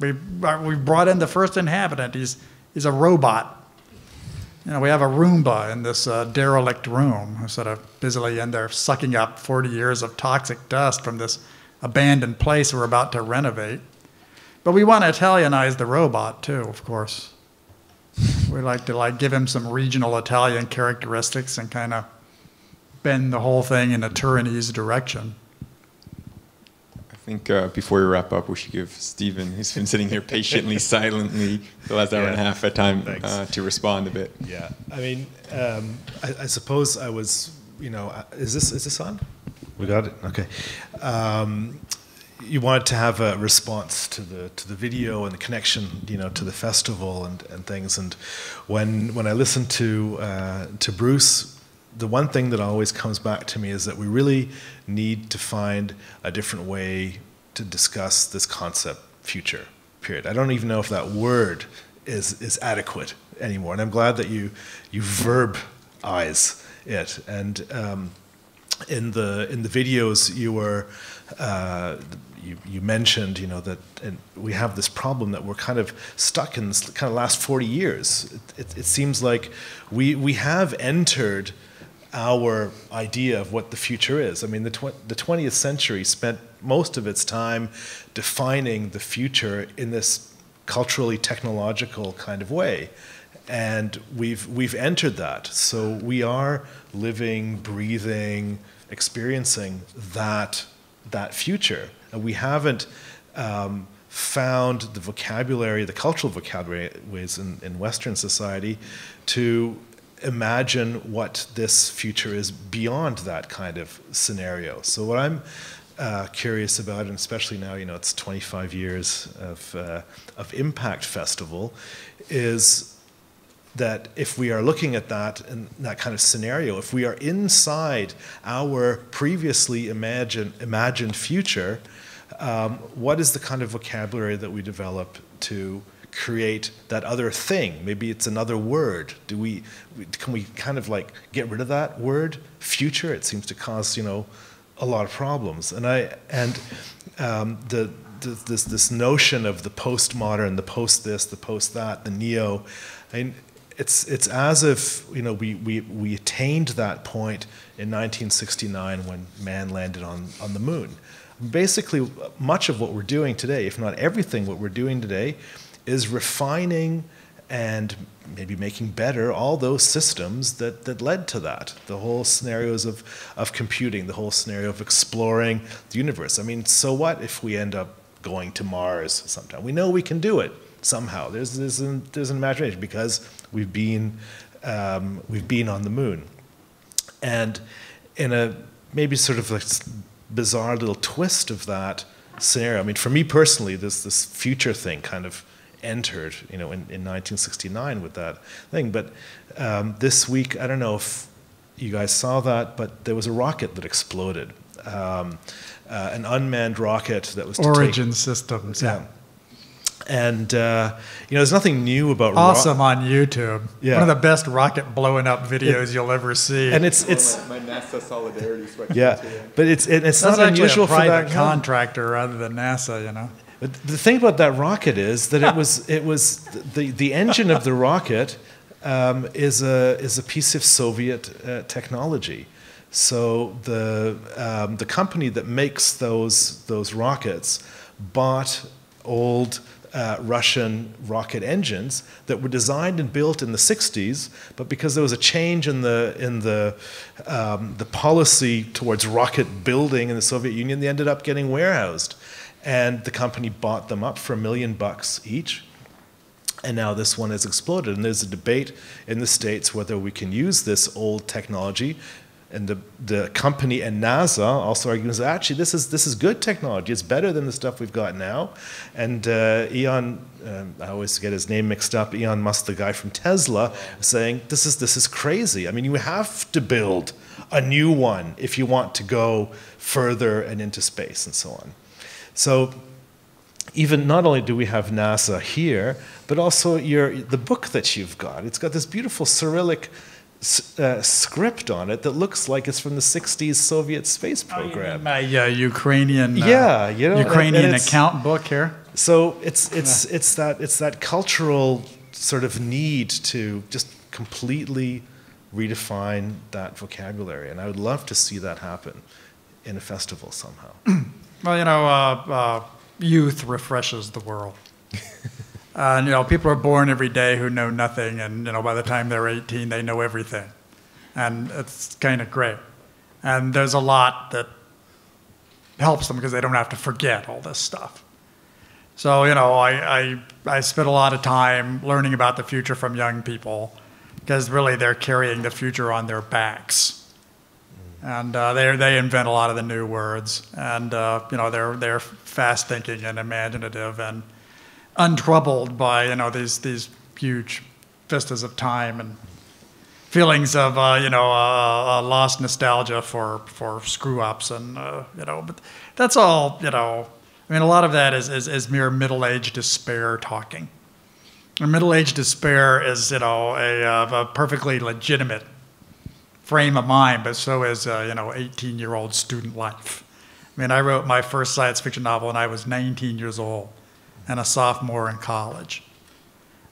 We brought in the first inhabitant. He's a robot. You know, we have a Roomba in this derelict room who's sort of busily in there sucking up 40 years of toxic dust from this abandoned place we're about to renovate. But we want to Italianize the robot too, of course. We like to like give him some regional Italian characteristics and kind of bend the whole thing in a Turinese direction. I think before we wrap up, we should give Stephen, who's been sitting here patiently, silently the last hour and a half, a time to respond a bit. Yeah, I mean, I suppose I was, you know, is this on? We got it. Okay. You wanted to have a response to the video and the connection, you know, to the festival and things. And when I listen to Bruce, the one thing that always comes back to me is that we really need to find a different way to discuss this concept, future. Period. I don't even know if that word is adequate anymore. And I'm glad that you verbize it. And in the videos you were. You mentioned, you know, that we have this problem that we're kind of stuck in this kind of last 40 years. It seems like we have entered our idea of what the future is. I mean, the 20th century spent most of its time defining the future in this culturally technological kind of way. And we've entered that. So we are living, breathing, experiencing that future. And we haven't found the vocabulary, the cultural vocabulary ways in Western society to imagine what this future is beyond that kind of scenario. So what I'm curious about, and especially now, you know, it's 25 years of Impakt Festival, is that if we are looking at that and that kind of scenario, if we are inside our previously imagined future, what is the kind of vocabulary that we develop to create that other thing? Maybe it's another word. Can we kind of like get rid of that word, future? It seems to cause, you know, a lot of problems. This notion of the postmodern, the post this, the post that, the neo. I mean, it's as if, you know, we attained that point in 1969 when man landed on the moon. Basically, much of what we're doing today, if not everything what we're doing today, is refining and maybe making better all those systems that led to that. The whole scenarios of computing, the whole scenario of exploring the universe. I mean, so what if we end up going to Mars sometime? We know we can do it somehow. There's an imagination because we've been on the moon. And in a maybe sort of like bizarre little twist of that scenario, I mean, for me personally, this future thing kind of entered, you know, in 1969 with that thing. But this week, I don't know if you guys saw that, but there was a rocket that exploded, an unmanned rocket that was Origin Systems. Yeah. And there's nothing new about awesome on YouTube. Yeah. One of the best rocket blowing up videos you'll ever see. And it's my NASA solidarity sweatshirt. Yeah, but it's not actually unusual a private for that contractor rather than NASA. But the thing about that rocket is that it was the engine of the rocket is a piece of Soviet technology. So the company that makes those rockets bought old Russian rocket engines that were designed and built in the 60s, but because there was a change in the policy towards rocket building in the Soviet Union, they ended up getting warehoused, and the company bought them up for $1 million each. And now this one has exploded, and there's a debate in the States whether we can use this old technology. And the company and NASA also argues that actually this is good technology. It's better than the stuff we've got now. And Elon, I always get his name mixed up. Elon Musk, the guy from Tesla, saying this is crazy. I mean, you have to build a new one if you want to go further and into space and so on. So even not only do we have NASA here, but also the book that you've got. It's got this beautiful Cyrillic script on it that looks like it's from the 60s Soviet space program. My Ukrainian Ukrainian account book here. So it's that cultural sort of need to just completely redefine that vocabulary, and I would love to see that happen in a festival somehow. Well, youth refreshes the world. And people are born every day who know nothing, and by the time they're 18, they know everything, and it's kind of great. And there's a lot that helps them because they don't have to forget all this stuff. So I spent a lot of time learning about the future from young people, because really they're carrying the future on their backs, and they invent a lot of the new words, and they're fast thinking and imaginative and untroubled by these huge vistas of time and feelings of lost nostalgia for screw ups and but that's all I mean, a lot of that is mere middle-aged despair talking. And middle-aged despair is a perfectly legitimate frame of mind, but so is 18-year-old student life. I mean, I wrote my first science fiction novel when I was 19 years old and a sophomore in college.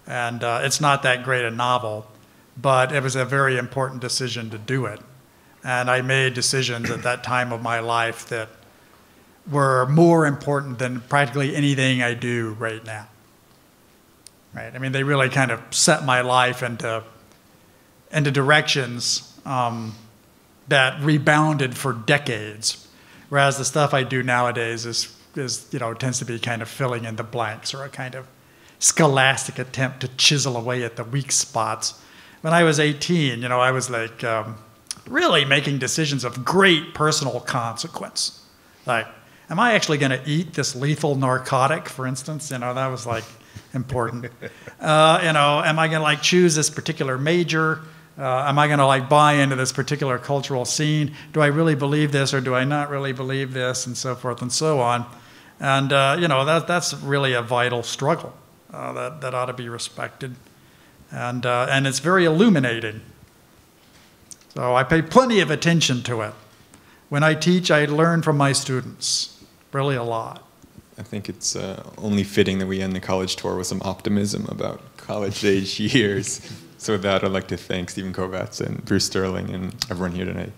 And it's not that great a novel, but it was a very important decision to do it. And I made decisions at that time of my life that were more important than practically anything I do right now. Right? I mean, they really kind of set my life into directions that rebounded for decades, whereas the stuff I do nowadays tends to be kind of filling in the blanks or a kind of scholastic attempt to chisel away at the weak spots. When I was 18, I was like really making decisions of great personal consequence. Like, am I actually going to eat this lethal narcotic, for instance? That was like important. Am I going to choose this particular major? Am I going to buy into this particular cultural scene? Do I really believe this or do I not really believe this, and so forth and so on? And that's really a vital struggle that ought to be respected, and it's very illuminating. So I pay plenty of attention to it. When I teach, I learn from my students, really a lot. I think it's only fitting that we end the college tour with some optimism about college-age years. So with that, I'd like to thank Stephen Kovacs and Bruce Sterling and everyone here tonight.